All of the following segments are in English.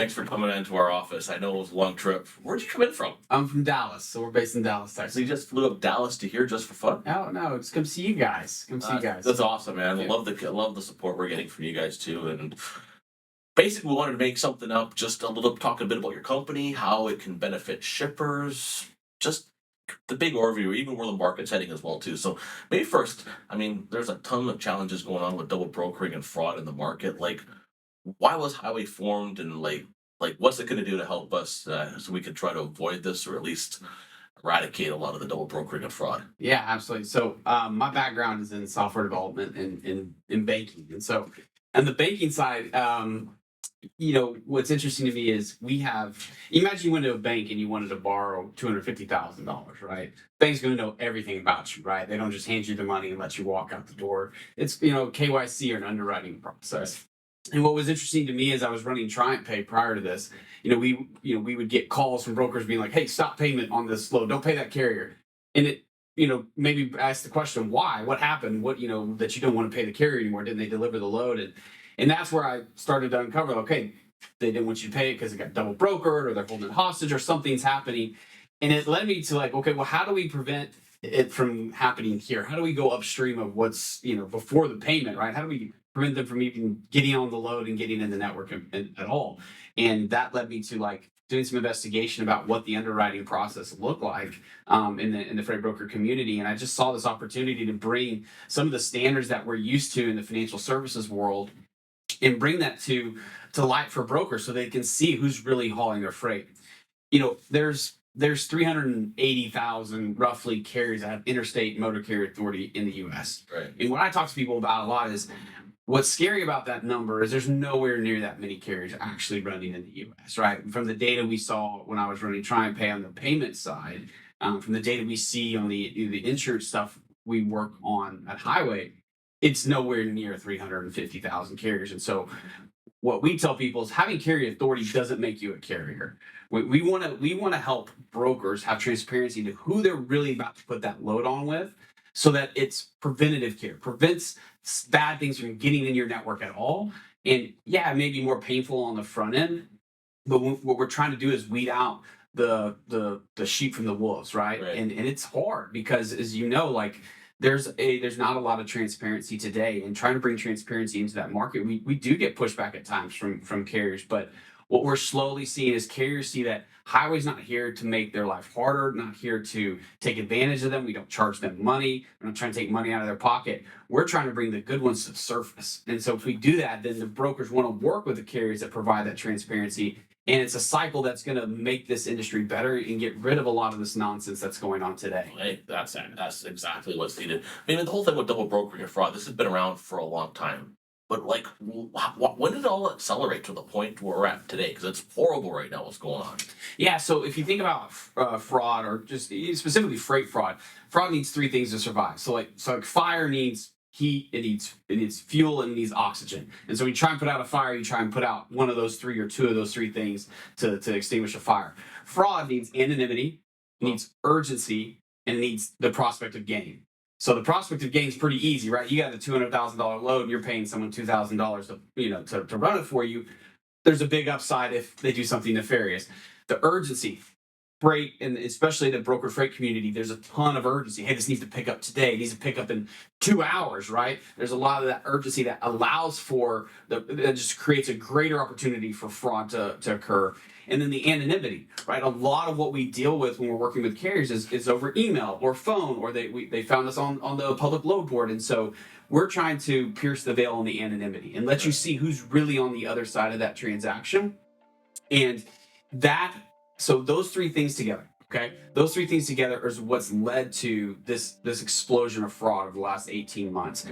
Thanks for coming into our office. I know it was a long trip. Where'd you come in from? I'm from Dallas, so we're based in Dallas, So Texas. you just flew up Dallas to here just for fun? Oh no, just come see you guys. That's awesome, man. Yeah. I love the support we're getting from you guys too. And basically, we wanted to make something up, just talk a bit about your company, how it can benefit shippers, just the big overview, even where the market's heading as well too. So maybe first, I mean, there's a ton of challenges going on with double brokering and fraud in the market. Like, why was Highway formed, and what's it going to do to help us so we can try to avoid this, or at least eradicate a lot of the double brokering and fraud? Yeah, absolutely. So my background is in software development and in banking, and so on the banking side, what's interesting to me is imagine you went to a bank and you wanted to borrow $250,000, right? Bank's going to know everything about you, right? They don't just hand you the money and let you walk out the door. It's KYC or an underwriting process. And what was interesting to me is I was running TriumphPay prior to this. We would get calls from brokers being like, "Hey, stop payment on this load. Don't pay that carrier." And it, maybe ask the question, why? What happened? What, that you don't want to pay the carrier anymore? Didn't they deliver the load? And that's where I started to uncover, okay, they didn't want you to pay it because it got double brokered, or they're holding it hostage, or something's happening. And it led me to like, okay, well, how do we prevent it from happening here? How do we go upstream of what's, before the payment, right? How do we prevent them from even getting on the load and getting in the network at all? And that led me to like doing some investigation about what the underwriting process looked like in the freight broker community. And I just saw this opportunity to bring some of the standards that we're used to in the financial services world and bring that to light for brokers so they can see who's really hauling their freight. There's 380,000 roughly carriers that have interstate motor carrier authority in the U.S. Right. And what I talk to people about a lot is what's scary about that number is there's nowhere near that many carriers actually running in the U.S., right? From the data we saw when I was running TriumphPay on the payment side, from the data we see on the insurance stuff we work on at Highway, it's nowhere near 350,000 carriers. And so what we tell people is having carrier authority doesn't make you a carrier. We want to help brokers have transparency to who they're really about to put that load on with, so that it's preventative care, prevents bad things from getting in your network at all. And yeah, it may be more painful on the front end, but what we're trying to do is weed out the sheep from the wolves, right? And it's hard because, as you know, like there's not a lot of transparency today, and trying to bring transparency into that market, we do get pushback at times from carriers. But what we're slowly seeing is carriers see that Highway's not here to make their life harder, not here to take advantage of them. We don't charge them money. We're not trying to take money out of their pocket. We're trying to bring the good ones to the surface. And so if we do that, then the brokers want to work with the carriers that provide that transparency. And it's a cycle that's going to make this industry better and get rid of a lot of this nonsense that's going on today. Hey, that's exactly what's needed. I mean, the whole thing with double brokering and fraud, this has been around for a long time. But like, when did it all accelerate to the point where we're at today? Because it's horrible right now what's going on. Yeah, so if you think about fraud, or just specifically freight fraud needs three things to survive. So like fire needs heat, it needs fuel, and it needs oxygen. And so when you try and put out a fire, you try and put out one of those three or two of those three things to extinguish a fire. Fraud needs anonymity, needs urgency, and it needs the prospect of gain. So the prospect of gain is pretty easy, right? You got a $200,000 load, and you're paying someone $2,000 to run it for you. There's a big upside if they do something nefarious. The urgency, freight, and especially the broker freight community, there's a ton of urgency. Hey, this needs to pick up today. It needs to pick up in 2 hours, right? There's a lot of that urgency that allows for that just creates a greater opportunity for fraud to occur. And then the anonymity, right? A lot of what we deal with when we're working with carriers is over email or phone, or they found us on the public load board. And so we're trying to pierce the veil on the anonymity and let you see who's really on the other side of that transaction. And so those three things together, okay? Those three things together is what's led to this explosion of fraud over the last 18 months.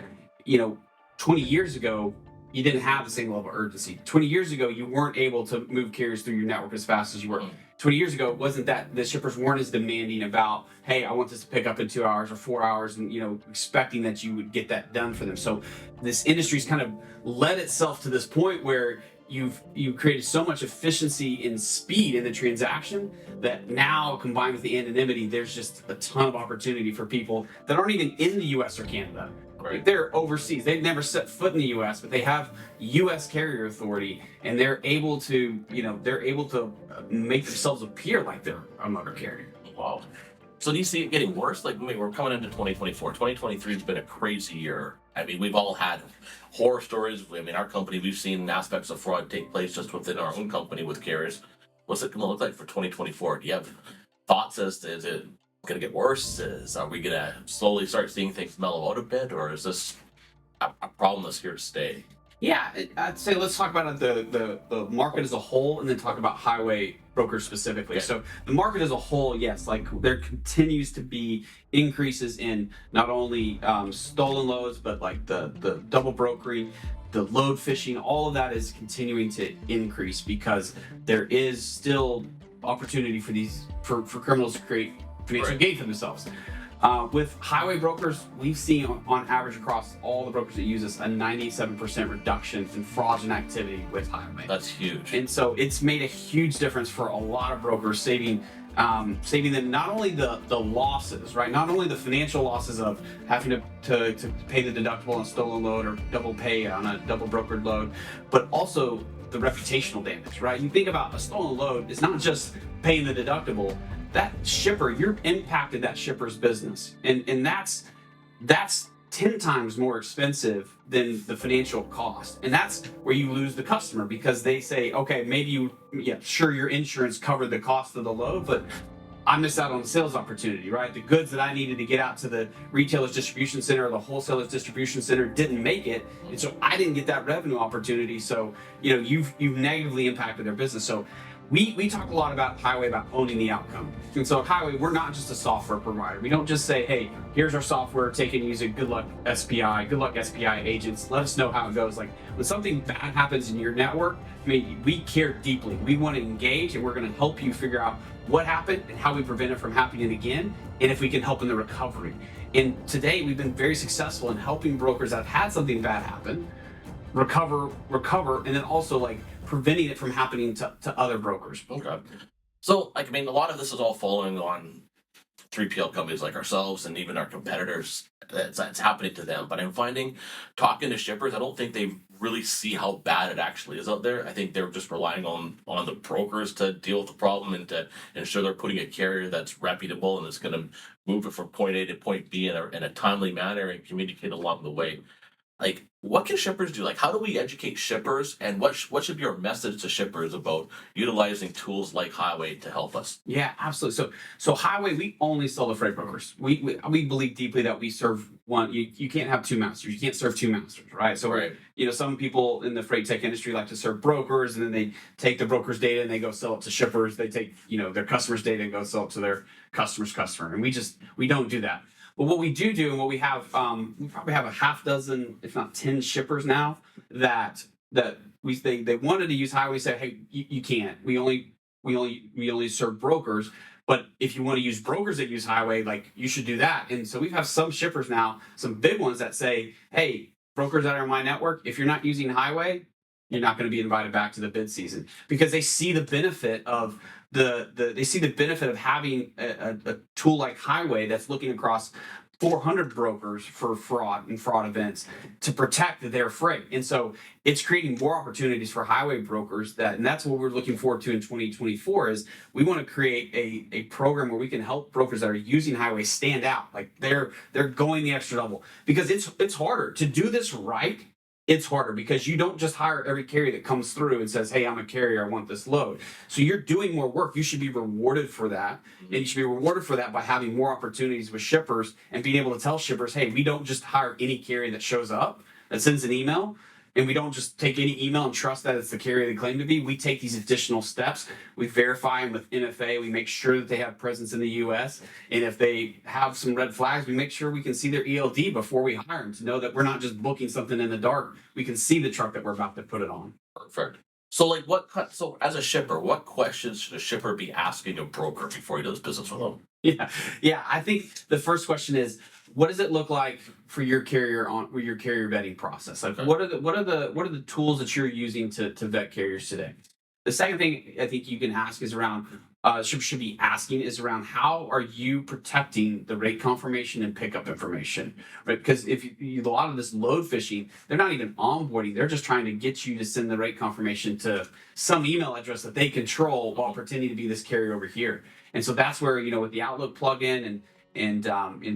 20 years ago, you didn't have the same level of urgency. 20 years ago, you weren't able to move carriers through your network as fast as you were. 20 years ago, it wasn't that the shippers weren't as demanding about, hey, I want this to pick up in 2 hours or 4 hours, and expecting that you would get that done for them. So this industry's kind of led itself to this point where you've created so much efficiency and speed in the transaction that now, combined with the anonymity, there's just a ton of opportunity for people that aren't even in the US or Canada Right. Like they're overseas. They've never set foot in the U.S., but they have U.S. carrier authority, and they're able to, make themselves appear like they're a motor carrier. Wow. So do you see it getting worse? Like, I mean, we're coming into 2024. 2023 has been a crazy year. I mean, we've all had horror stories. I mean, our company, we've seen aspects of fraud take place just within our own company with carriers. What's it going to look like for 2024? Do you have thoughts as to, is it going to get worse? Are we going to slowly start seeing things mellow out a bit? Or is this a problem that's here to stay? Yeah, I'd say let's talk about the market as a whole, and then talk about highway brokers specifically. Okay. So the market as a whole, yes, like there continues to be increases in not only stolen loads, but like the double brokering, the load fishing. All of that is continuing to increase because there is still opportunity for criminals to create financial gain for themselves. With highway brokers, we've seen on average across all the brokers that use us a 97% reduction in fraudulent activity with highway. That's huge. And so it's made a huge difference for a lot of brokers, saving them not only the losses, right? Not only the financial losses of having to pay the deductible on a stolen load or double pay on a double brokered load, but also the reputational damage, right? You think about a stolen load, it's not just paying the deductible. That shipper, you're impacted that shipper's business. And that's 10 times more expensive than the financial cost. And that's where you lose the customer because they say, okay, maybe sure, your insurance covered the cost of the load, but I missed out on the sales opportunity, right? The goods that I needed to get out to the retailer's distribution center or the wholesaler's distribution center didn't make it. And so I didn't get that revenue opportunity. So, you've negatively impacted their business. So we talk a lot about highway, about owning the outcome. And so at highway, we're not just a software provider. We don't just say, hey, here's our software, take it and use it. Good luck SPI, good luck SPI agents. Let us know how it goes. Like when something bad happens in your network, we care deeply. We want to engage and we're going to help you figure out what happened and how we prevent it from happening again. And if we can help in the recovery. And today we've been very successful in helping brokers that have had something bad happen, recover, and then also like preventing it from happening to other brokers. Okay. So, a lot of this is all following on 3PL companies like ourselves and even our competitors. It's happening to them. But I'm finding, talking to shippers, I don't think they really see how bad it actually is out there. I think they're just relying on the brokers to deal with the problem and to ensure they're putting a carrier that's reputable and is going to move it from point A to point B in a timely manner and communicate along the way. Like, what can shippers do? Like, how do we educate shippers, and what should be our message to shippers about utilizing tools like Highway to help us? Yeah, absolutely. So Highway, we only sell to freight brokers. We believe deeply that we serve one. You can't have two masters. You can't serve two masters, right? So Right. Some people in the freight tech industry like to serve brokers, and then they take the broker's data and they go sell it to shippers. They take their customers' data and go sell it to their customer's customer, and we don't do that. But what we do, and what we have, we probably have a half dozen, if not 10 shippers now that they wanted to use Highway. Say, hey, you can't. We only serve brokers. But if you want to use brokers that use Highway, like you should do that. And so we have some shippers now, some big ones that say, hey, brokers that are in my network, if you're not using Highway, you're not going to be invited back to the bid season because they see the benefit of they see the benefit of having a tool like Highway that's looking across 400 brokers for fraud events to protect their freight. And so it's creating more opportunities for highway brokers and that's what we're looking forward to in 2024 is we want to create a program where we can help brokers that are using Highway stand out. Like they're going the extra double because it's harder to do this right. It's harder because you don't just hire every carrier that comes through and says, hey, I'm a carrier, I want this load. So you're doing more work. You should be rewarded for that. And you should be rewarded for that by having more opportunities with shippers and being able to tell shippers, hey, we don't just hire any carrier that shows up, that sends an email. And we don't just take any email and trust that it's the carrier they claim to be. We take these additional steps. We verify them with NFA. We make sure that they have presence in the U.S. And if they have some red flags, we make sure we can see their ELD before we hire them to know that we're not just booking something in the dark. We can see the truck that we're about to put it on. Perfect. So, so as a shipper, what questions should a shipper be asking a broker before he does business with them? Yeah. I think the first question is, what does it look like for your carrier with your carrier vetting process? Like, what are the tools that you're using to vet carriers today? The second thing I think you can ask is around shippers should be asking is around how are you protecting the rate confirmation and pickup information, right? Because if a lot of this load phishing, they're not even onboarding; they're just trying to get you to send the rate confirmation to some email address that they control while pretending to be this carrier over here. And so that's where with the Outlook plugin and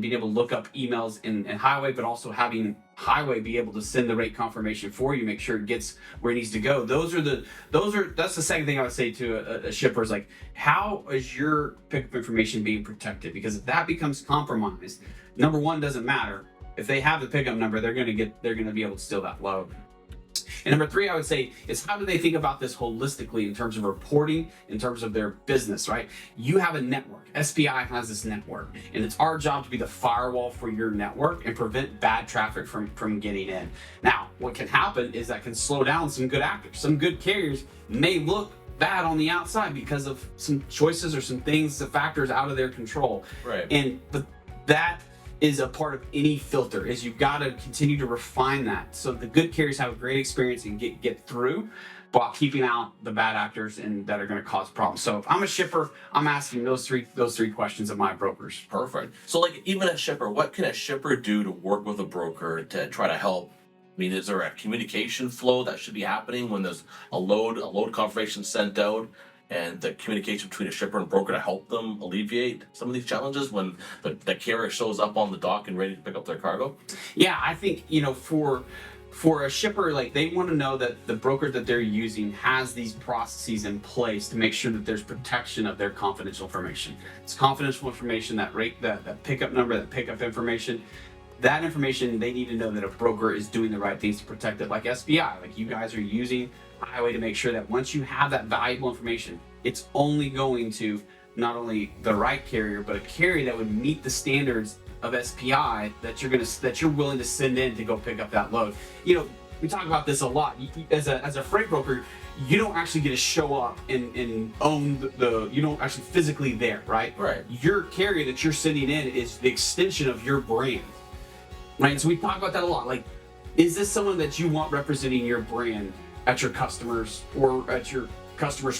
being able to look up emails in Highway, but also having Highway be able to send the rate confirmation for you, make sure it gets where it needs to go. That's the second thing I would say to a shipper is like, how is your pickup information being protected? Because if that becomes compromised, number one, doesn't matter. If they have the pickup number, they're gonna be able to steal that load. And number three, I would say, is how do they think about this holistically in terms of reporting, in terms of their business, right? You have a network. SPI has this network, and it's our job to be the firewall for your network and prevent bad traffic from getting in. Now, what can happen is that can slow down some good actors. Some good carriers may look bad on the outside because of some choices or some things, some factors out of their control. Right. But that is a part of any filter, is you've got to continue to refine that so the good carriers have a great experience and get through while keeping out the bad actors and that are going to cause problems. So if I'm a shipper, I'm asking those three questions of my brokers. Perfect. So like even a shipper, what can a shipper do to work with a broker to try to help? I mean, is there a communication flow that should be happening when there's a load confirmation sent out, and the communication between a shipper and broker to help them alleviate some of these challenges when the carrier shows up on the dock and ready to pick up their cargo? Yeah, I think for a shipper, like they want to know that the broker that they're using has these processes in place to make sure that there's protection of their confidential information. It's confidential information, that pickup number, that pickup information. That information, they need to know that a broker is doing the right things to protect it, like SPI. Like you guys are using Highway to make sure that once you have that valuable information, it's only going to not only the right carrier, but a carrier that would meet the standards of SPI that you're willing to send in to go pick up that load. We talk about this a lot. As a freight broker, you don't actually get to show up and own you don't actually physically there, right? Right. Your carrier that you're sending in is the extension of your brand. Right, so we talk about that a lot. Like, is this someone that you want representing your brand at your customers or at your customers'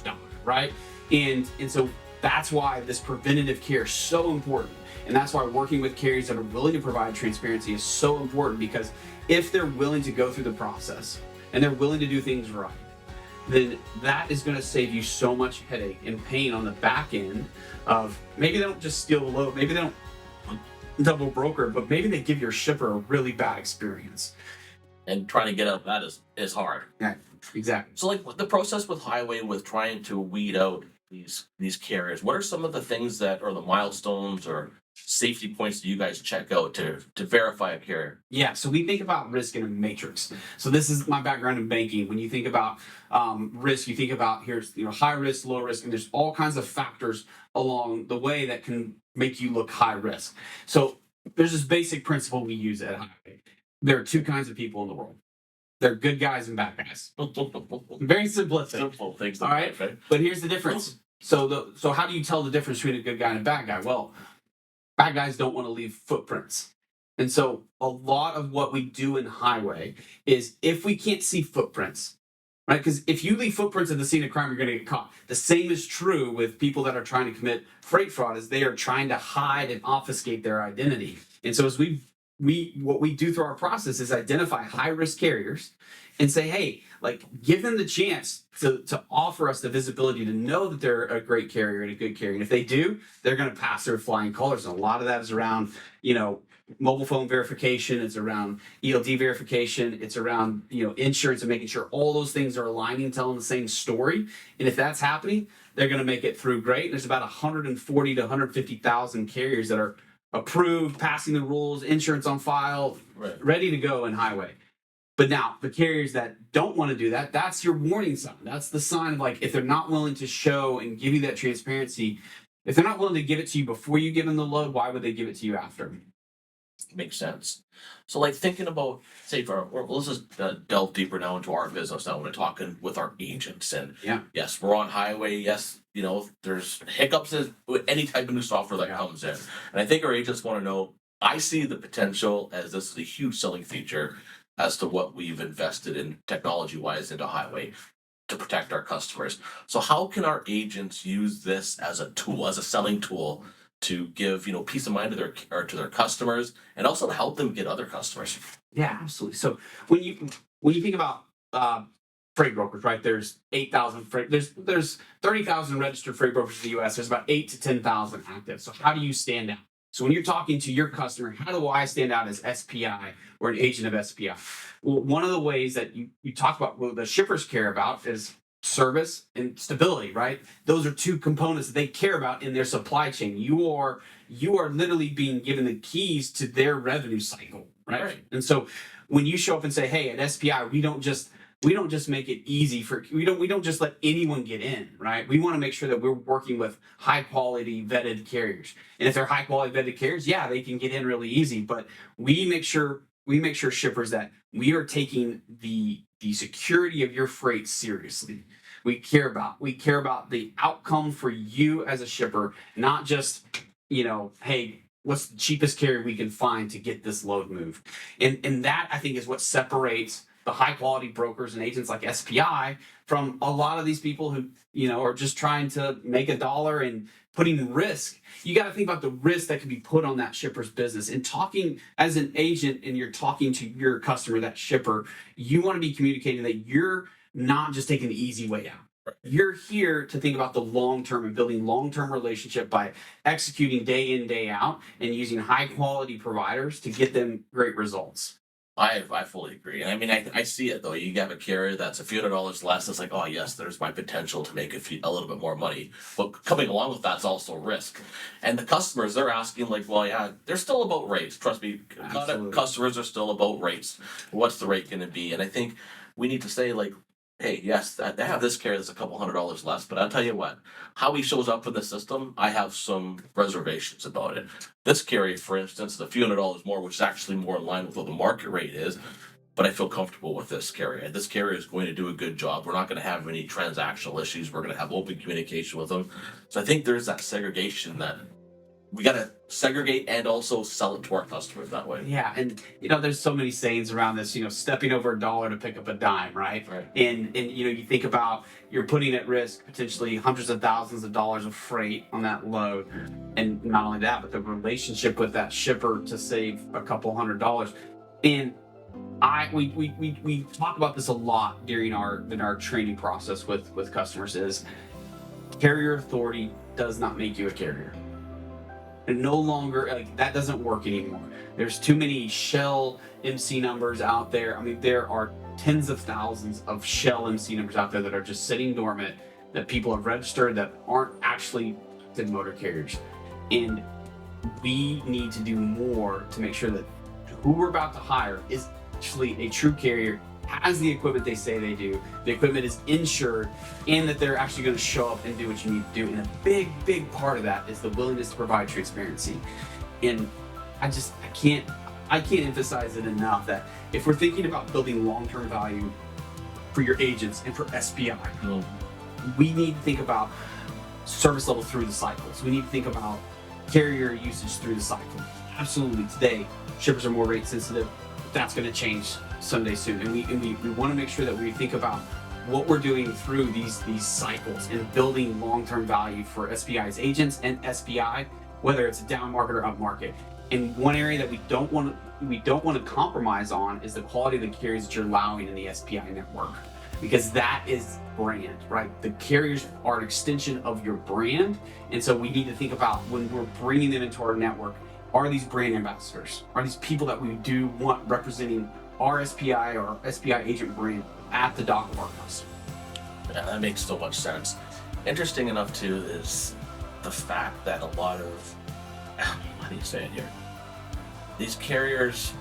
dock, right? And so that's why this preventative care is so important, and that's why working with carriers that are willing to provide transparency is so important. Because if they're willing to go through the process and they're willing to do things right, then that is going to save you so much headache and pain on the back end of maybe they don't just steal the load, maybe they don't double broker, but maybe they give your shipper a really bad experience. And trying to get out of that is hard. Yeah, exactly. So like the process with Highway with trying to weed out these carriers, what are some of the things that are the milestones or safety points that you guys check out to verify a carrier? Yeah, so we think about risk in a matrix. So this is my background in banking. When you think about risk, you think about here's high risk, low risk, and there's all kinds of factors along the way that can make you look high risk. So there's this basic principle we use at Highway. There are two kinds of people in the world. They're good guys and bad guys. Very simplistic. Simple things. All right, but here's the difference. So how do you tell the difference between a good guy and a bad guy? Well, bad guys don't want to leave footprints. And so a lot of what we do in Highway is if we can't see footprints, right? Because if you leave footprints at the scene of crime, you're going to get caught. The same is true with people that are trying to commit freight fraud, as they are trying to hide and obfuscate their identity. And so as what we do through our process is identify high-risk carriers and say, hey, like give them the chance to offer us the visibility to know that they're a great carrier and a good carrier. And if they do, they're going to pass their flying colors. And a lot of that is around, mobile phone verification. It's around ELD verification. It's around, insurance and making sure all those things are aligning and telling the same story. And if that's happening, they're going to make it through great. And there's about 140 to 150,000 carriers that are approved, passing the rules, insurance on file, right, ready to go in Highway. But now the carriers that don't want to do that, that's your warning sign. That's the sign of like, if they're not willing to show and give you that transparency, if they're not willing to give it to you before you give them the load, why would they give it to you after? Makes sense. So like thinking about, say, let's just delve deeper now into our business now when we're talking with our agents. And yeah, yes, we're on Highway. Yes, there's hiccups with any type of new software that comes in. And I think our agents want to know, I see the potential as this is a huge selling feature as to what we've invested in technology-wise into Highway. to protect our customers. So how can our agents use this as a tool, as a selling tool, to give peace of mind to their customers, and also to help them get other customers? Yeah, absolutely. So when you think about freight brokers, right? There's 8,000 freight. There's 30,000 registered freight brokers in the U.S. There's about 8 to 10,000 active. So how do you stand out? So when you're talking to your customer, how do I stand out as SPI or an agent of SPI? Well, one of the ways that you talk about what the shippers care about is service and stability, right? Those are two components that they care about in their supply chain. You are literally being given the keys to their revenue cycle, right? And so when you show up and say, hey, at SPI, we don't just make it easy for we don't just let anyone get in, right? We want to make sure that we're working with high quality vetted carriers. And if they're high quality vetted carriers, yeah, they can get in really easy, but we make sure shippers that we are taking the security of your freight seriously. We care about the outcome for you as a shipper, not just, hey, what's the cheapest carrier we can find to get this load moved. And that, I think, is what separates the high quality brokers and agents like SPI from a lot of these people who, are just trying to make a dollar and putting risk. You got to think about the risk that can be put on that shipper's business. And talking as an agent and you're talking to your customer, that shipper, you want to be communicating that you're not just taking the easy way out. You're here to think about the long term and building long-term relationship by executing day in, day out and using high quality providers to get them great results. I fully agree. And I mean, I see it though. You have a carrier that's a few $100 less. It's like, oh yes, there's my potential to make a little bit more money. But coming along with that's also risk. And the customers, they're asking like, well, yeah, they're still about rates. Trust me, customers are still about rates. What's the rate going to be? And I think we need to say like, hey, yes, I have this carrier that's a couple $100 less, but I'll tell you what, how he shows up in the system, I have some reservations about it. This carrier, for instance, is a few $100 more, which is actually more in line with what the market rate is, but I feel comfortable with this carrier. This carrier is going to do a good job. We're not going to have any transactional issues. We're going to have open communication with them. So I think there's that segregation that we got to segregate and also sell it to our customers that way. Yeah, and there's so many sayings around this. Stepping over a dollar to pick up a dime, right? And you think about you're putting at risk potentially hundreds of thousands of dollars of freight on that load, and not only that, but the relationship with that shipper to save a couple $100. And we talk about this a lot during our training process with customers. Is carrier authority does not make you a carrier. And no longer, that doesn't work anymore. There's too many shell MC numbers out there. I mean, there are tens of thousands of shell MC numbers out there that are just sitting dormant, that people have registered that aren't actually motor carriers. And we need to do more to make sure that who we're about to hire is actually a true carrier, has the equipment they say they do, the equipment is insured, and that they're actually going to show up and do what you need to do. And a big part of that is the willingness to provide transparency. And I can't emphasize it enough that if we're thinking about building long-term value for your agents and for SPI, we need to think about service level through the cycles. We need to think about carrier usage through the cycle. Absolutely, today shippers are more rate sensitive. That's going to change someday soon, and we want to make sure that we think about what we're doing through these cycles and building long-term value for SPI's agents and SPI, whether it's a down market or up market. And one area that we don't want to compromise on is the quality of the carriers that you're allowing in the SPI network, because that is brand, right? The carriers are an extension of your brand, and so we need to think about when we're bringing them into our network. Are these brand ambassadors? Are these people that we do want representing our SPI or SPI agent brand at the dock of our customer? Yeah, that makes so much sense. Interesting enough too is the fact that a lot of, how do you say it here? These carriers,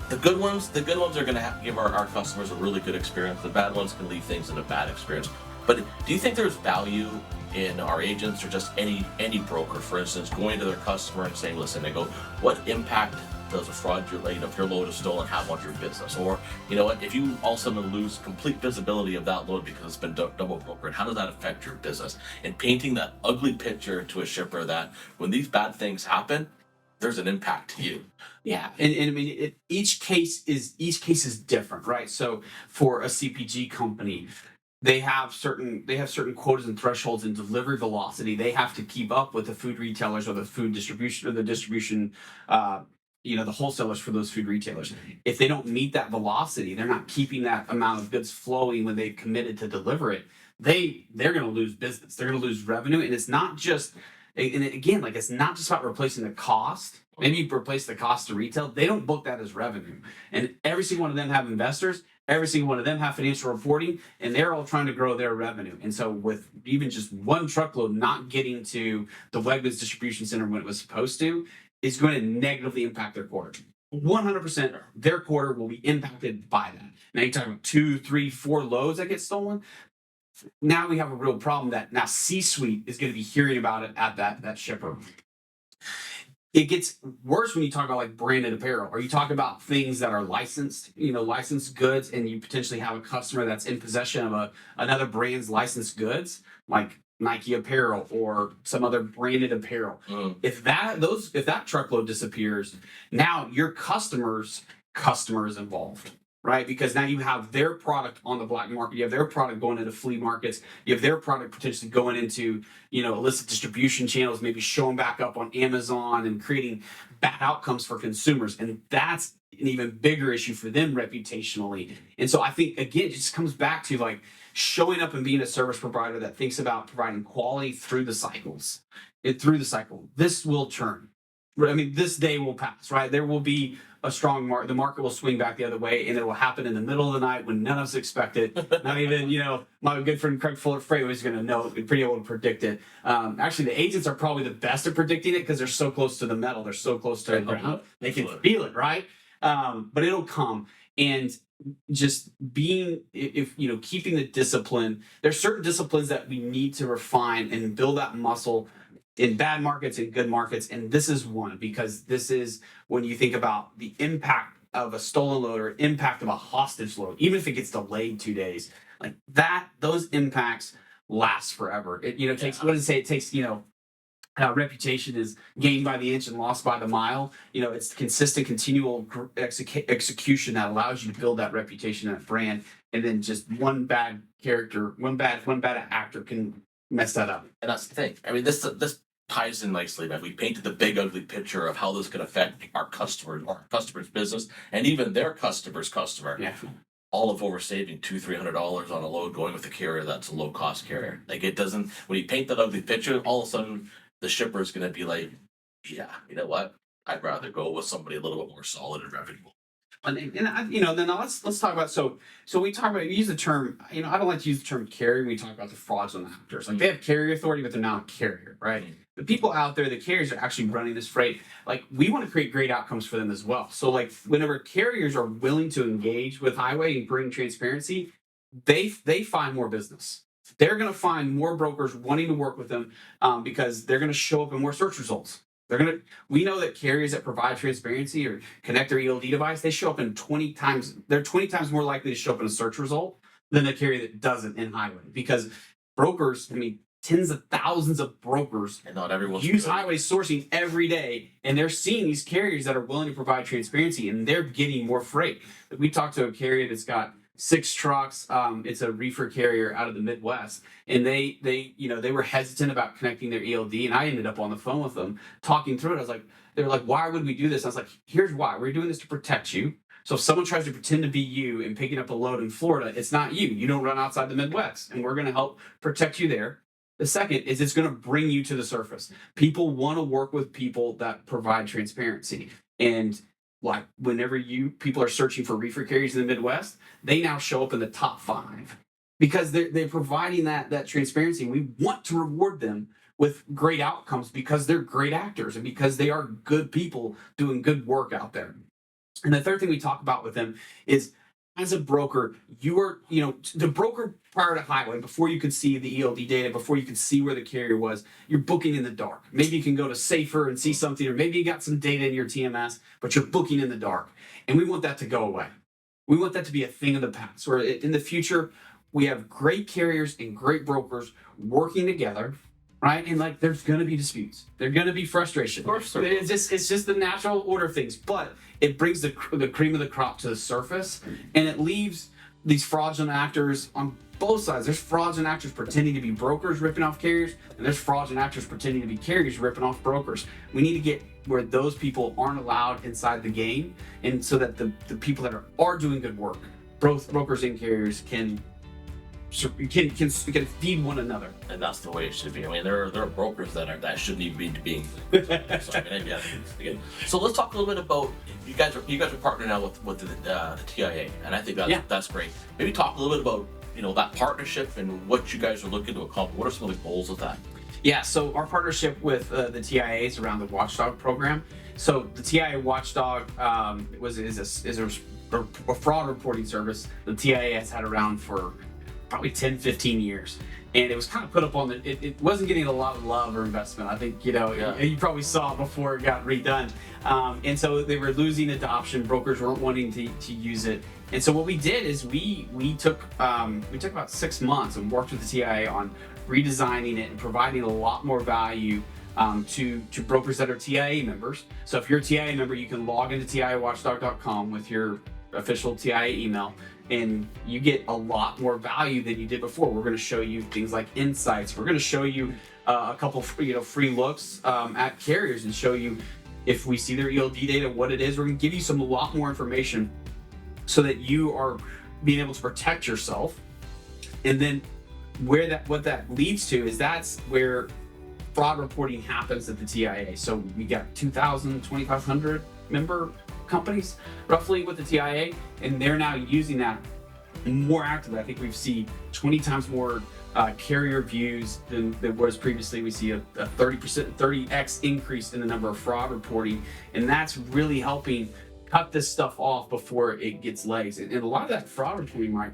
the good ones are going to have to give our customers a really good experience. The bad ones can leave things in a bad experience. But do you think there's value in our agents or just any broker, for instance, going to their customer and saying, listen, they go, what impact does a fraudulent, if your load is stolen, have on your business? Or, if you all of a sudden lose complete visibility of that load because it's been double brokered, how does that affect your business? And painting that ugly picture to a shipper that when these bad things happen, there's an impact to you. Yeah, and I mean, each case is different, right? So for a CPG company, they have certain quotas and thresholds in delivery velocity. They have to keep up with the food retailers or the food distribution or the distribution. The wholesalers for those food retailers. If they don't meet that velocity, they're not keeping that amount of goods flowing when they've committed to deliver it. They're going to lose business. They're going to lose revenue, and it's not just. And again, like it's not just about replacing the cost. Maybe you replace the cost to retail. They don't book that as revenue. And every single one of them have investors. Every single one of them have financial reporting, and they're all trying to grow their revenue. And so, with even just one truckload not getting to the Wegmans distribution center when it was supposed to, is going to negatively impact their quarter. 100% their quarter will be impacted by that. Now you're talking about 2, 3, 4 loads that get stolen. Now we have a real problem that now C-suite is going to be hearing about it at that shipper. It gets worse when you talk about like branded apparel, or you talk about things that are licensed, licensed goods, and you potentially have a customer that's in possession of another brand's licensed goods, like Nike apparel or some other branded apparel. If that truckload disappears, now your customer is involved. Right, because now you have their product on the black market, you have their product going into flea markets, you have their product potentially going into illicit distribution channels, maybe showing back up on Amazon and creating bad outcomes for consumers, and that's an even bigger issue for them reputationally. And so I think again, it just comes back to like showing up and being a service provider that thinks about providing quality through the cycles. This will turn. I mean, this day will pass, right? There will be a strong market. The market will swing back the other way, and it will happen in the middle of the night when none of us expect it. Not even, my good friend Craig Fuller Freight was going to know, pretty able to predict it. Actually, the agents are probably the best at predicting it because they're so close to the metal. They're so close to the ground. They can feel it, right? But it'll come. And just being, keeping the discipline. There's certain disciplines that we need to refine and build that muscle in bad markets and good markets, and this is one, because this is when you think about the impact of a stolen load or impact of a hostage load, even if it gets delayed 2 days, like that, those impacts last forever. It takes, what does it say? It takes, reputation is gained by the inch and lost by the mile. It's consistent, continual execution that allows you to build that reputation, that brand, and then just one bad character, one bad actor can mess that up. And that's the thing. I mean, this ties in nicely, that we painted the big ugly picture of how this could affect our customer's business, and even their customer's customer. Yeah. All of over saving $200-300 on a load going with a carrier that's a low cost carrier. Like, it doesn't, when you paint that ugly picture, all of a sudden the shipper is going to be like, yeah, you know what? I'd rather go with somebody a little bit more solid and reputable. And then let's talk about, so we talk about, we use the term, I don't like to use the term carrier when we talk about the fraudulent actors. Like, they have carrier authority, but they're not a carrier, right? The people out there, the carriers, are actually running this freight. Like, we want to create great outcomes for them as well. So like, whenever carriers are willing to engage with highway and bring transparency, they find more business. They're going to find more brokers wanting to work with them, because they're going to show up in more search results. We know that carriers that provide transparency or connect their ELD device, they show up in 20 times. They're 20 times more likely to show up in a search result than the carrier that doesn't in highway. Because brokers, tens of thousands of brokers, and not everyone use highway sourcing every day, and they're seeing these carriers that are willing to provide transparency, and they're getting more freight. We talked to a carrier that's got 6 trucks. It's a reefer carrier out of the Midwest, and they were hesitant about connecting their ELD, and I ended up on the phone with them talking through it. They were like, why would we do this? I was like, here's why. We're doing this to protect you. So if someone tries to pretend to be you and picking up a load in Florida, it's not you. You don't run outside the Midwest, and we're going to help protect you there. The second is, it's going to bring you to the surface. People want to work with people that provide transparency. And like, whenever people are searching for reefer carriers in the Midwest, they now show up in the top 5 because they're providing that transparency. We want to reward them with great outcomes because they're great actors and because they are good people doing good work out there. And the third thing we talk about with them is, as a broker, you are, the broker prior to highway, before you could see the ELD data, before you could see where the carrier was, you're booking in the dark. Maybe you can go to Safer and see something, or maybe you got some data in your TMS, but you're booking in the dark. And we want that to go away. We want that to be a thing of the past, where in the future, we have great carriers and great brokers working together, right? And like, there's going to be disputes. There's going to be frustration. Of course. It's just the natural order of things. But it brings the cream of the crop to the surface, and it leaves these fraudulent actors on both sides. There's fraudulent actors pretending to be brokers ripping off carriers, and there's fraudulent actors pretending to be carriers ripping off brokers. We need to get where those people aren't allowed inside the game, and so that the people that are doing good work, both brokers and carriers, can feed one another. And that's the way it should be. I mean, there are brokers that shouldn't even be being. So, I mean, yeah, again. So let's talk a little bit about you guys are partnering now with the TIA, and I think that's great. Maybe talk a little bit about that partnership and what you guys are looking to accomplish. What are some of the goals of that? Yeah, so our partnership with the TIA is around the Watchdog program. So the TIA Watchdog is a fraud reporting service the TIA has had around for probably 10, 15 years. And it was kind of put up on it wasn't getting a lot of love or investment. I think, you probably saw it before it got redone. And so they were losing adoption. Brokers weren't wanting to use it. And so what we did is we took about 6 months and worked with the TIA on redesigning it and providing a lot more value to brokers that are TIA members. So if you're a TIA member, you can log into tiawatchdog.com with your official TIA email, and you get a lot more value than you did before. We're going to show you things like insights. We're going to show you a couple free looks at carriers and show you if we see their ELD data, what it is. We're going to give you a lot more information so that you are being able to protect yourself. And then what that leads to is that's where fraud reporting happens at the TIA. So we got 2,000, 2,500 member companies roughly with the TIA, and they're now using that more actively. I think we've seen 20 times more carrier views than was previously. We see a 30x increase in the number of fraud reporting, and that's really helping cut this stuff off before it gets legs. And a lot of that fraud reporting, Mike,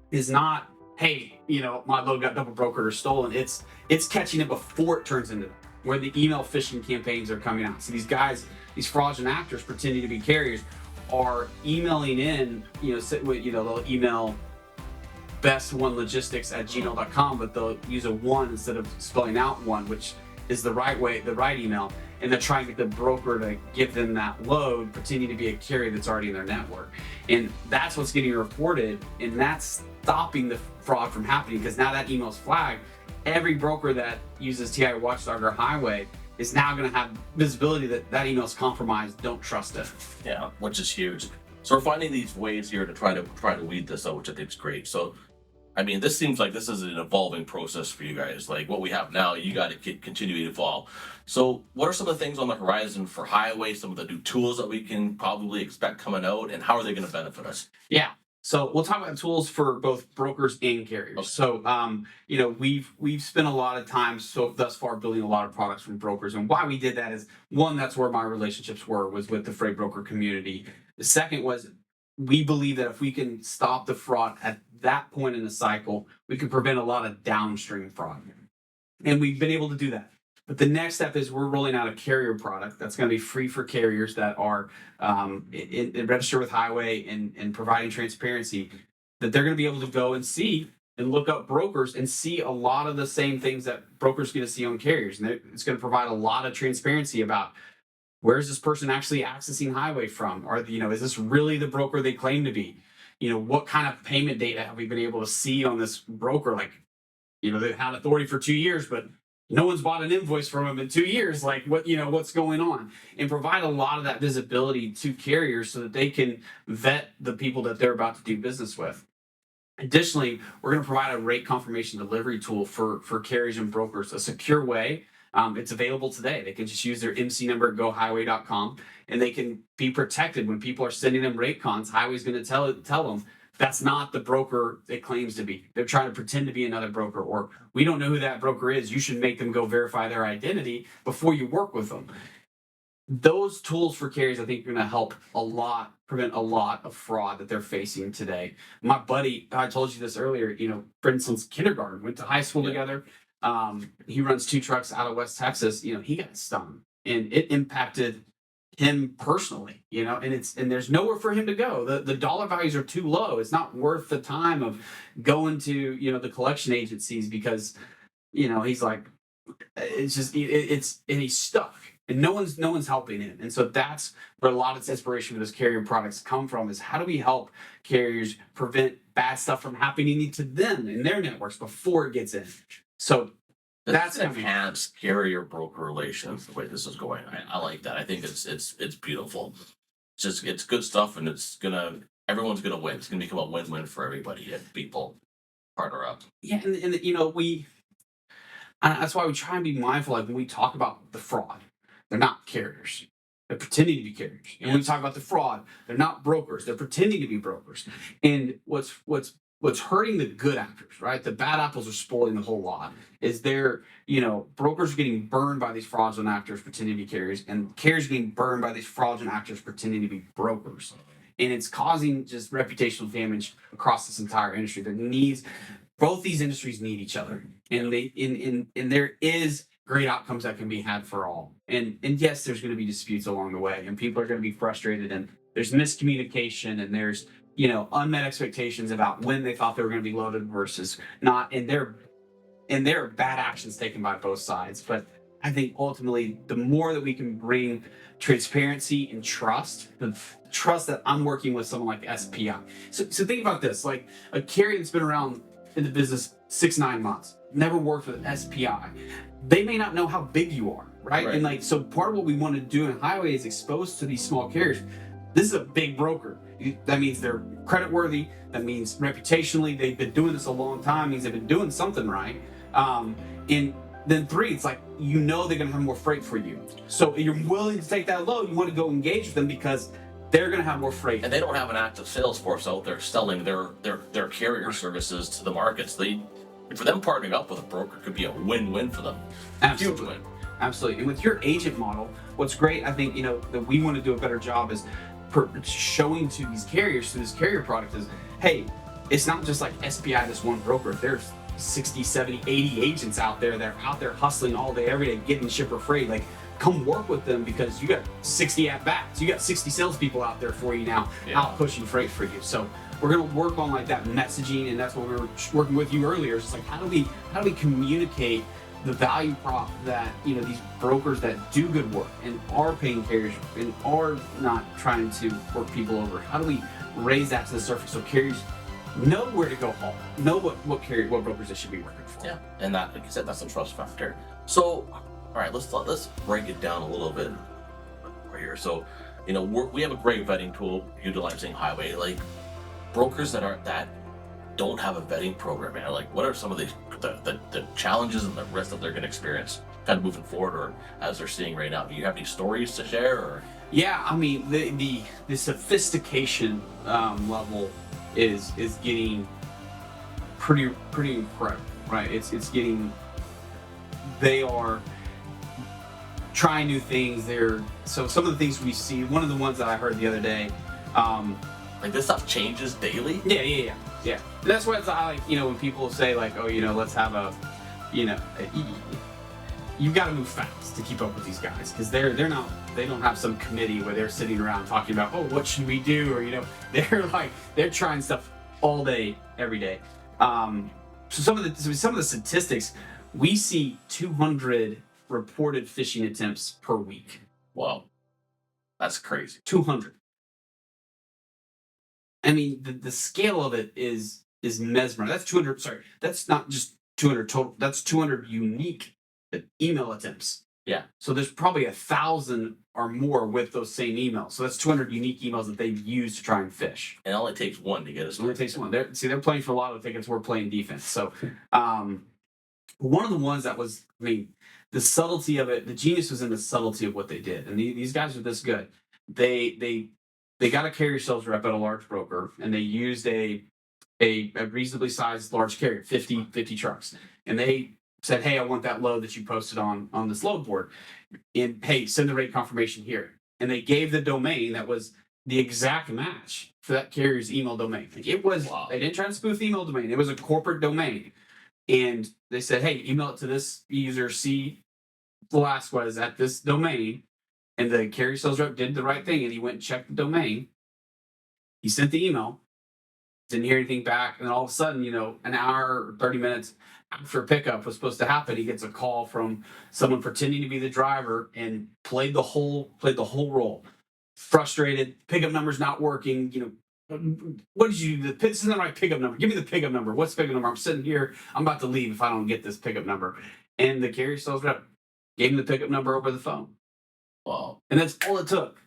is not, hey, my load got double brokered or stolen. It's catching it before it turns into that, where the email phishing campaigns are coming out. So these fraudulent actors pretending to be carriers are emailing in, they'll email best1logistics@gmail.com, but they'll use a one instead of spelling out one, which is the right email. And they're trying to get the broker to give them that load, pretending to be a carrier that's already in their network. And that's what's getting reported, and that's stopping the fraud from happening, because now that email's flagged. Every broker that uses TI Watchdog or Highway is now going to have visibility that email's compromised. Don't trust it. Yeah, which is huge. So we're finding these ways here to try to weed this out, which I think is great. So, I mean, this seems like this is an evolving process for you guys. Like what we have now, you got to continue to evolve. So what are some of the things on the horizon for Highway, some of the new tools that we can probably expect coming out, and how are they going to benefit us? Yeah. So we'll talk about tools for both brokers and carriers. Okay. So, we've spent a lot of time thus far building a lot of products from brokers. And why we did that is, one, that's where my relationships was with the freight broker community. The second was, we believe that if we can stop the fraud at that point in the cycle, we can prevent a lot of downstream fraud. And we've been able to do that. But the next step is we're rolling out a carrier product that's going to be free for carriers that are registered with Highway and providing transparency, that they're going to be able to go and see and look up brokers and see a lot of the same things that brokers get to see on carriers. And it's going to provide a lot of transparency about, where is this person actually accessing Highway from? Or, is this really the broker they claim to be? What kind of payment data have we been able to see on this broker? Like, they've had authority for 2 years, but no one's bought an invoice from them in 2 years. Like, what's going on? And provide a lot of that visibility to carriers so that they can vet the people that they're about to do business with. Additionally, we're going to provide a rate confirmation delivery tool for carriers and brokers, a secure way. It's available today. They can just use their MC number at gohighway.com, and they can be protected when people are sending them rate cons. Highway's going to tell them, that's not the broker it claims to be. They're trying to pretend to be another broker, or we don't know who that broker is. You should make them go verify their identity before you work with them. Those tools for carriers, I think, are going to help prevent a lot of fraud that they're facing today. My buddy, I told you this earlier, friends since kindergarten, went to high school together. He runs 2 trucks out of West Texas. He got stung, and it impacted him personally, and there's nowhere for him to go. The dollar values are too low. It's not worth the time of going to, the collection agencies, because, he's like, it's just it's and he's stuck, and no one's helping him. And so that's where a lot of this inspiration for those carrier products come from, is how do we help carriers prevent bad stuff from happening to them in their networks before it gets in. So that's That's enhanced carrier broker relations the way this is going. I like that. I think it's beautiful. It's good stuff, and everyone's gonna win. It's gonna become a win-win for everybody if people partner up. yeah, and we that's why we try and be mindful. Like when we talk about the fraud, they're not carriers. They're pretending to be carriers. And when we Yes. talk about the fraud, they're not brokers. They're pretending to be brokers. And what's hurting the good actors, right? The bad apples are spoiling the whole lot. Is brokers are getting burned by these fraudulent actors pretending to be carriers, and carriers are getting burned by these fraudulent actors pretending to be brokers. And it's causing just reputational damage across this entire industry. Both these industries need each other, and there is great outcomes that can be had for all. And yes, there's going to be disputes along the way, and people are going to be frustrated, and there's miscommunication, and there's unmet expectations about when they thought they were going to be loaded versus not, and there are bad actions taken by both sides. But I think ultimately, the more that we can bring transparency and trust, the trust that I'm working with someone like SPI. So think about this: like a carrier that's been around in the business 6-9 months, never worked with SPI. They may not know how big you are, right? Right. And so part of what we want to do in Highway is expose to these small carriers. This is a big broker. That means they're credit worthy. That means reputationally they've been doing this a long time. Means they've been doing something right. And then 3, it's like they're going to have more freight for you. So you're willing to take that load. You want to go engage with them because they're going to have more freight. And they don't have an active sales force out there selling their carrier services to the markets. For them partnering up with a broker could be a win-win for them. Absolutely. Huge win. Absolutely. And with your agent model, what's great, I think, that we want to do a better job is showing to these carriers, through this carrier product, is, hey, it's not just like SPI, this one broker. There's 60, 70, 80 agents out there that are out there hustling all day, every day, getting shipper freight. Like, come work with them because you got 60 at-bats. You got 60 salespeople out there for you now, out pushing freight for you. So we're going to work on like that messaging, and that's what we were working with you earlier. It's like, how do we communicate the value prop that these brokers that do good work and are paying carriers and are not trying to work people over? How do we raise that to the surface so carriers know where to go haul, know what brokers they should be working for? Yeah, and that, like you said, that's a trust factor. So, all right, let's break it down a little bit right here. So, we have a great vetting tool utilizing Highway. Like brokers that don't have a vetting program, man. Like, what are some of the challenges and the risks that they're going to experience, kind of moving forward, or as they're seeing right now? Do you have any stories to share? Or yeah, I mean the sophistication level is getting pretty incredible, right? It's getting, they are trying new things. So some of the things we see, one of the ones that I heard the other day, like this stuff changes daily. Yeah. That's why I like, when people say like, oh, let's have a, you've got to move fast to keep up with these guys, because they don't have some committee where they're sitting around talking about, oh, what should we do? Or, they're trying stuff all day, every day. So some of the statistics, we see 200 reported phishing attempts per week. Wow, that's crazy. 200. I mean, the scale of it is mesmerizing. That's 200. Sorry, that's not just 200 total. That's 200 unique email attempts. Yeah. So there's probably 1,000 or more with those same emails. So that's 200 unique emails that they've used to try and phish. And it only takes one to get us. It only takes one. They're playing for a lot of tickets. We're playing defense. So, one of the ones that was, the subtlety of it, the genius was in the subtlety of what they did. And these guys are this good. They got a carrier sales rep at a large broker, and they used a reasonably sized large carrier, 50 trucks. And they said, hey, I want that load that you posted on this load board. And hey, send the rate confirmation here. And they gave the domain that was the exact match for that carrier's email domain. It was, wow. They didn't try to spoof the email domain. It was a corporate domain. And they said, hey, email it to this user, C. Velasquez at this domain. And the carrier sales rep did the right thing, and he went and checked the domain. He sent the email. Didn't hear anything back. And then all of a sudden, an hour or 30 minutes after pickup was supposed to happen, he gets a call from someone pretending to be the driver and played the whole role. Frustrated, pickup number's not working. What did you do? This isn't the right pickup number. Give me the pickup number. What's the pickup number? I'm sitting here. I'm about to leave if I don't get this pickup number. And the carrier sales rep gave him the pickup number over the phone. Wow. And that's all it took.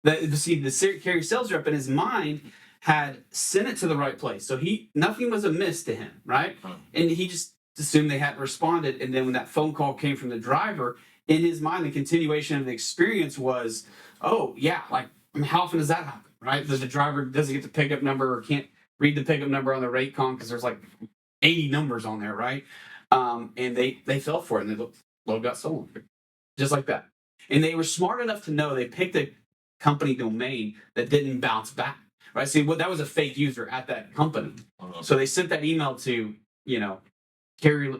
The carrier sales rep in his mind had sent it to the right place. So nothing was amiss to him, right? And he just assumed they hadn't responded. And then when that phone call came from the driver, in his mind, the continuation of the experience was, oh, yeah, how often does that happen, right? The driver doesn't get the pickup number or can't read the pickup number on the rate con because there's 80 numbers on there, right? And they fell for it and the load got stolen. Just like that. And they were smart enough to know they picked a company domain that didn't bounce back, right? See, that was a fake user at that company. So they sent that email to, carrier,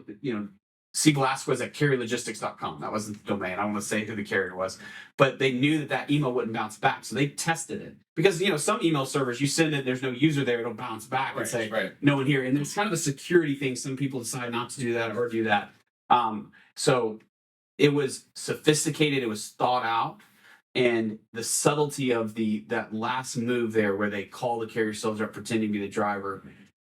C. Velasquez at carrierlogistics.com. That was the domain. I don't want to say who the carrier was, but they knew that email wouldn't bounce back. So they tested it because, some email servers, you send it, there's no user there, it'll bounce back and say, no one here. And there's kind of a security thing. Some people decide not to do that or do that. So it was sophisticated. It was thought out. And the subtlety of that last move there where they call the carrier sales rep pretending to be the driver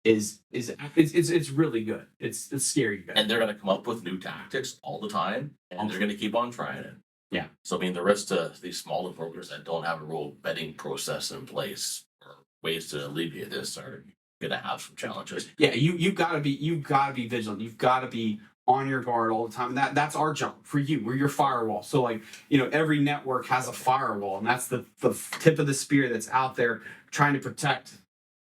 it's really good. It's scary good. And they're going to come up with new tactics all the time, and they're going to keep on trying it. Yeah. So the rest of these smaller brokers that don't have a real vetting process in place or ways to alleviate this are going to have some challenges. Yeah, you've got to be vigilant. You've got to be on your guard all the time. And that's our job for you. We're your firewall. So every network has a firewall, and that's the tip of the spear that's out there trying to protect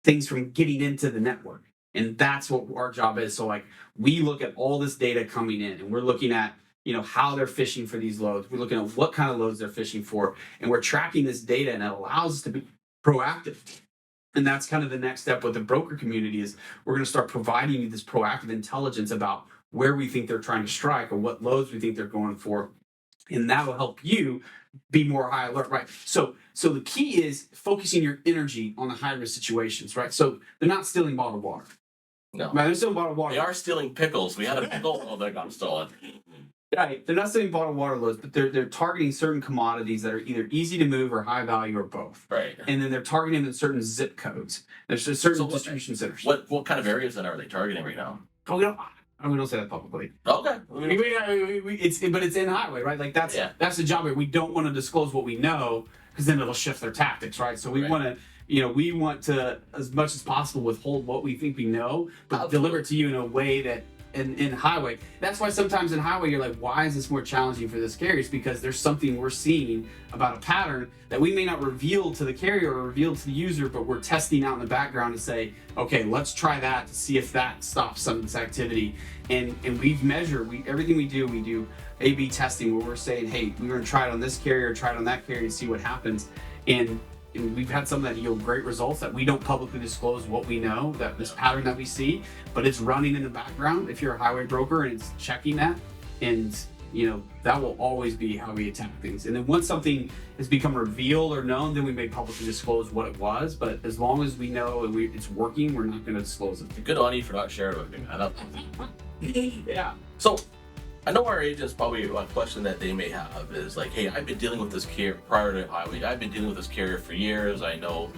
things from getting into the network. And that's what our job is. So we look at all this data coming in, and we're looking at how they're fishing for these loads. We're looking at what kind of loads they're fishing for, and we're tracking this data, and it allows us to be proactive. And that's kind of the next step with the broker community is we're going to start providing you this proactive intelligence about where we think they're trying to strike or what loads we think they're going for. And that will help you be more high alert, right? So the key is focusing your energy on the high risk situations, right? So they're not stealing bottled water. No. Right, they're stealing bottled water. They are stealing pickles. We had a pickle that got stolen. Right. They're not stealing bottled water loads, but they're targeting certain commodities that are either easy to move or high value or both. Right. And then they're targeting them in certain zip codes. There's certain distribution centers. What kind of areas then are they targeting right now? Oh, we don't say that publicly. Okay. But it's in highway, right? That's the job. We don't want to disclose what we know because then it'll shift their tactics, right? So we want to, as much as possible, withhold what we think we know, but deliver it to you in a way that in highway. That's why sometimes in highway you're like, why is this more challenging for this carrier? It's because there's something we're seeing about a pattern that we may not reveal to the carrier or reveal to the user, but we're testing out in the background to say, okay, let's try that to see if that stops some of this activity. And we've measured, everything we do A/B testing where we're saying, hey, we're going to try it on this carrier, try it on that carrier and see what happens. And we've had some that yield great results that we don't publicly disclose what we know, that this pattern that we see, but it's running in the background if you're a highway broker and it's checking that. And, that will always be how we attack things. And then once something has become revealed or known, then we may publicly disclose what it was. But as long as we know and it's working, we're not going to disclose it. Good on you for not sharing with me. Yeah. So I know our agents probably a question that they may have is hey, I've been dealing with this carrier prior to highway. I've been dealing with this carrier for years. I know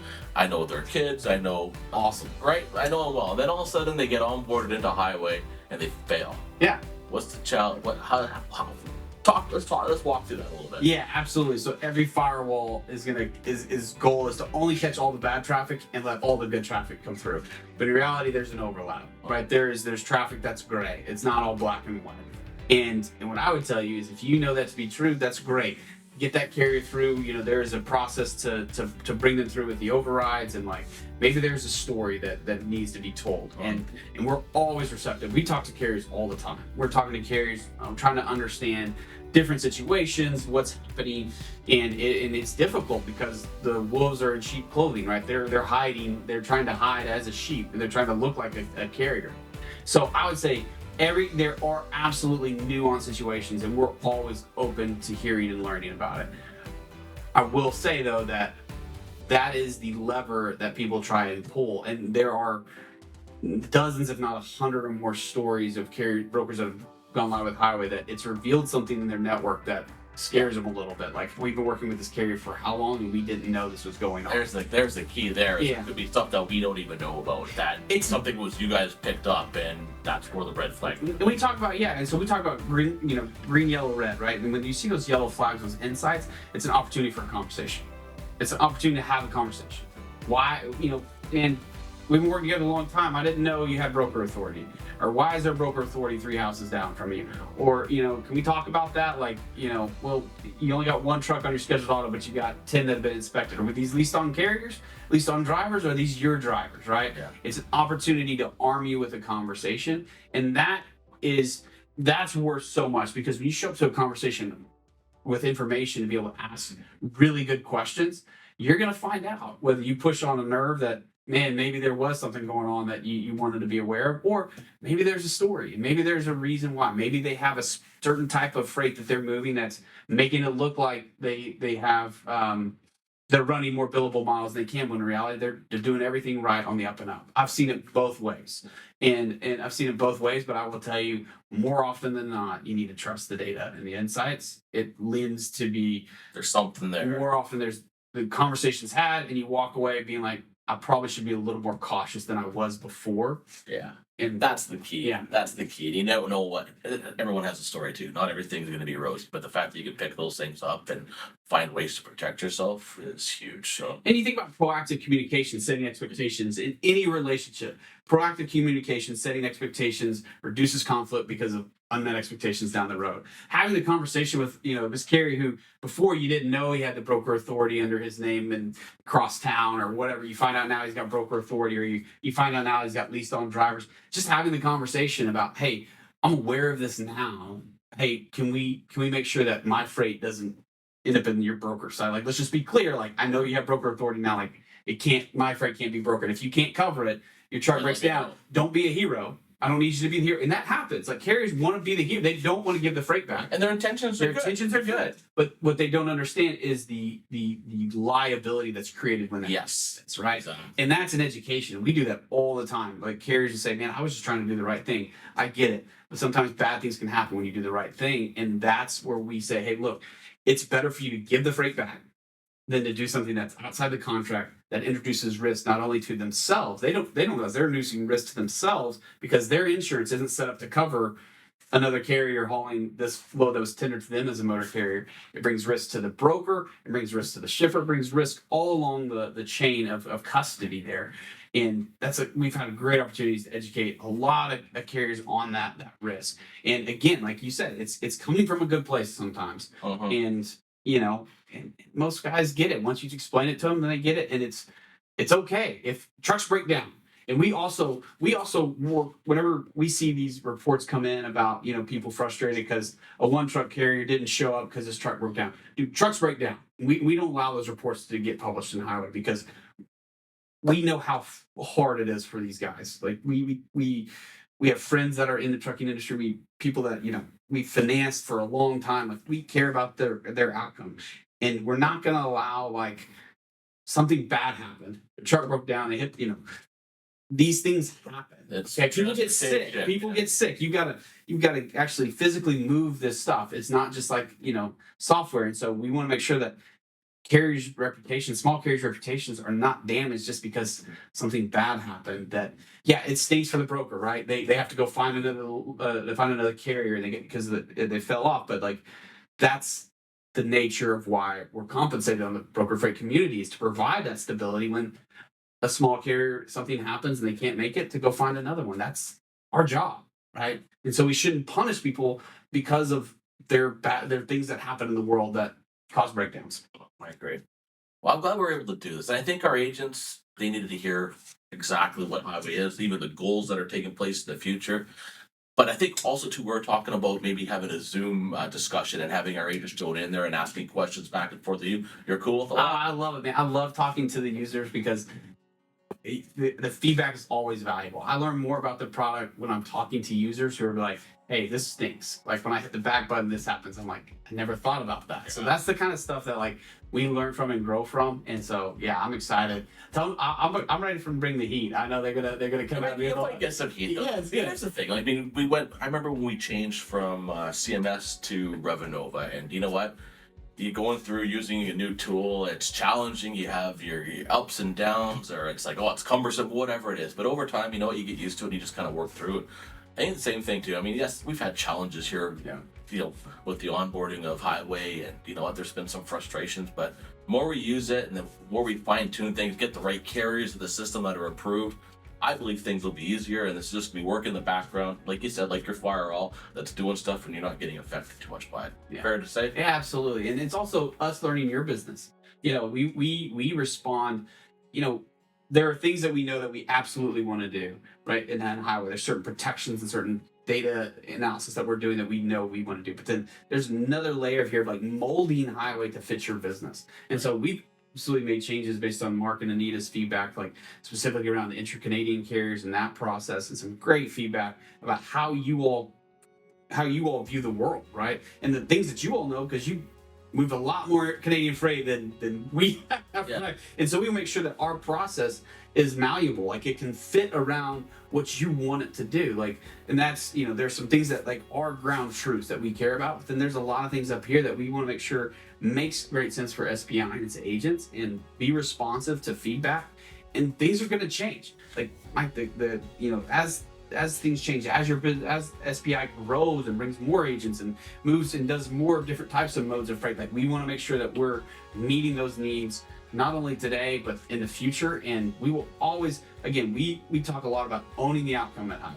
their kids. I know, awesome, right? I know them well. And then all of a sudden they get onboarded into highway and they fail. Yeah. What's the challenge? Let's walk through that a little bit. Yeah, absolutely. So every firewall is goal is to only catch all the bad traffic and let all the good traffic come through. But in reality, there's an overlap, right? There's traffic that's gray. It's not all black and white. And what I would tell you is if you know that to be true, that's great. Get that carrier through. There is a process to bring them through with the overrides and maybe there's a story that needs to be told. And we're always receptive. We talk to carriers all the time. We're talking to carriers, trying to understand different situations, what's happening, and it's difficult because the wolves are in sheep clothing, right? They're hiding. They're trying to hide as a sheep, and they're trying to look like a carrier. So I would say there are absolutely nuanced situations, and we're always open to hearing and learning about it. I will say though that that is the lever that people try and pull. And there are dozens, if not 100 or more stories of brokers that have gone live with Highway that it's revealed something in their network that scares them a little bit. Like, we've been working with this carrier for how long and we didn't know this was going on. There's the key there. It could be stuff that we don't even know about. That it's something was you guys picked up, and that's where the red flag. And we talk about and so we talk about green, yellow, red, right? And when you see those yellow flags, those insights, it's an opportunity for a conversation. It's an opportunity to have a conversation. Why, and we've been working together a long time. I didn't know you had broker authority. Or why is there broker authority 3 houses down from you? Or, can we talk about that? Like, well, you only got 1 truck on your scheduled auto, but you got 10 that have been inspected. Are these leased on carriers, leased on drivers, or are these your drivers, right? Yeah. It's an opportunity to arm you with a conversation. And that's worth so much, because when you show up to a conversation with information to be able to ask really good questions, you're going to find out whether you push on a nerve that, man, maybe there was something going on that you wanted to be aware of, or maybe there's a story, maybe there's a reason why. Maybe they have a certain type of freight that they're moving that's making it look like they have they're running more billable miles than they can, when in reality they're doing everything right on the up and up. I've seen it both ways, and I've seen it both ways. But I will tell you, more often than not, you need to trust the data and the insights. It lends to be There's something there. More often, there's the conversations had, and you walk away being like, I probably should be a little more cautious than I was before. Yeah. And That's the key. Yeah. That's the key. And you never know what everyone has a story too. Not everything's going to be rosy, but the fact that you can pick those things up and find ways to protect yourself is huge. So, And you think about proactive communication, setting expectations in any relationship. Proactive communication, setting expectations, reduces conflict because of unmet expectations down the road. Having the conversation with, this carrier who before you didn't know he had the broker authority under his name and cross town or whatever. You find out now he's got broker authority, or you find out now he's got leased on drivers. Just having the conversation about, hey, I'm aware of this now. Hey, can we make sure that my freight doesn't end up in your broker side? Like, let's just be clear. Like, I know you have broker authority now. Like, my freight can't be brokered. If you can't cover it, your truck breaks down. Don't be a hero. I don't need you to be the hero. And that happens. Like, carriers want to be the hero. They don't want to give the freight back. and their intentions are good. But what they don't understand is the liability that's created when that Yes. happens, right? Exactly. And that's an education. We do that all the time. Like, carriers just say, man, I was just trying to do the right thing. I get it. But sometimes bad things can happen when you do the right thing. And that's where we say, hey, look, it's better for you to give the freight back than to do something that's outside the contract that introduces risk not only to themselves. They don't realize they're introducing risk to themselves because their insurance isn't set up to cover another carrier hauling this load that was tendered to them as a motor carrier. It brings risk to the broker, it brings risk to the shipper, it brings risk all along the chain of custody there. And we've had great opportunities to educate a lot of carriers on that risk. And again, like you said, it's coming from a good place sometimes. Uh-huh. And and most guys get it. Once you explain it to them, then they get it, and it's okay if trucks break down. And we also work whenever we see these reports come in about people frustrated because a 1 truck carrier didn't show up because his truck broke down. Dude, trucks break down. We don't allow those reports to get published in the highway because we know how hard it is for these guys. Like we have friends that are in the trucking industry. People that we financed for a long time. Like, we care about their outcome, and we're not going to allow like something bad happen. The truck broke down. They hit. These things happen. People get sick. People get sick. You've got to actually physically move this stuff. It's not just like software. And so we want to make sure that small carriers' reputations are not damaged just because something bad happened. That it stinks for the broker, right? They have to go find another carrier because they fell off. But like, that's the nature of why we're compensated on the broker freight community, is to provide that stability when a small carrier, something happens and they can't make it, to go find another one. That's our job, right? And so we shouldn't punish people because of their things that happen in the world that cause breakdowns. I agree. Well, I'm glad we're able to do this. And I think our agents, they needed to hear exactly what Highway is, even the goals that are taking place in the future. But I think also, too, we're talking about maybe having a Zoom discussion and having our agents join in there and asking questions back and forth to you. You're cool with that? I love it, man. I love talking to the users because the feedback is always valuable. I learn more about the product when I'm talking to users who are like, hey, this stinks. Like when I hit the back button, this happens. I'm like, I never thought about that. So that's the kind of stuff that like we learn from and grow from. And so yeah, I'm excited. Tell them I'm ready for bring the heat. I know they're gonna come out. You might get some heat. Yeah, That's the thing. I mean, I remember when we changed from CMS to Revenova, and you know what? You're going through using a new tool. It's challenging. You have your ups and downs, or it's like, oh, it's cumbersome, whatever it is. But over time, you know what? You get used to it. And you just kind of work through it. I think the same thing too. I mean, yes, we've had challenges here. Yeah. You know, with the onboarding of Highway, and you know what, there's been some frustrations, but the more we use it and the more we fine tune things, get the right carriers of the system that are approved, I believe things will be easier, and this is just gonna be work in the background, like you said, like your firewall that's doing stuff and you're not getting affected too much by it. Yeah. Fair to say? Yeah, absolutely. And it's also us learning your business. You know, we respond, you know, there are things that we know that we absolutely want to do, right? In that highway, there's certain protections and certain data analysis that we're doing that we know we want to do. But then there's another layer here of like molding highway to fit your business. And so we've absolutely made changes based on Mark and Anita's feedback, like specifically around the inter-Canadian carriers and that process, and some great feedback about how you all view the world, right? And the things that you all know, because you move a lot more Canadian freight than we have. Yeah. Right? And so we make sure that our process is malleable, like it can fit around what you want it to do. Like, and that's, you know, there's some things that like are ground truths that we care about, but then there's a lot of things up here that we want to make sure makes great sense for SPI and its agents, and be responsive to feedback. And things are going to change. Like Mike, the you know, as things change, as SPI grows and brings more agents and moves and does more different types of modes of freight, like we want to make sure that we're meeting those needs not only today but in the future. And we will always, again, we talk a lot about owning the outcome at Highway.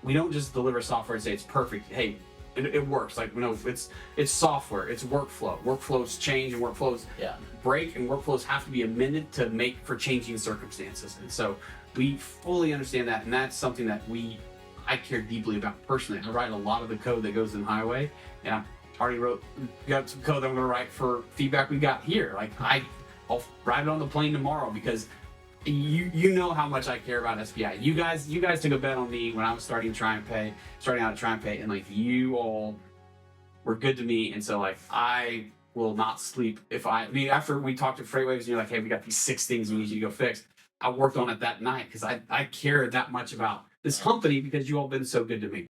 We don't just deliver software and say it's perfect. Hey, it works. Like, you know, it's software, it's workflow. Workflows change and workflows break, and workflows have to be amended to make for changing circumstances. And so we fully understand that, and that's something that I care deeply about personally. I write a lot of the code that goes in Highway, and I already got some code that I'm going to write for feedback we got here. Like I'll write it on the plane tomorrow, because you know how much I care about SPI. You guys took a bet on me when I was starting out at TriumphPay, and like you all were good to me, and so like I will not sleep if I mean, after we talked to Freightwaves and you're like, hey, we got these 6 things we need you to go fix. I worked on it that night because I care that much about this company, because you all been so good to me.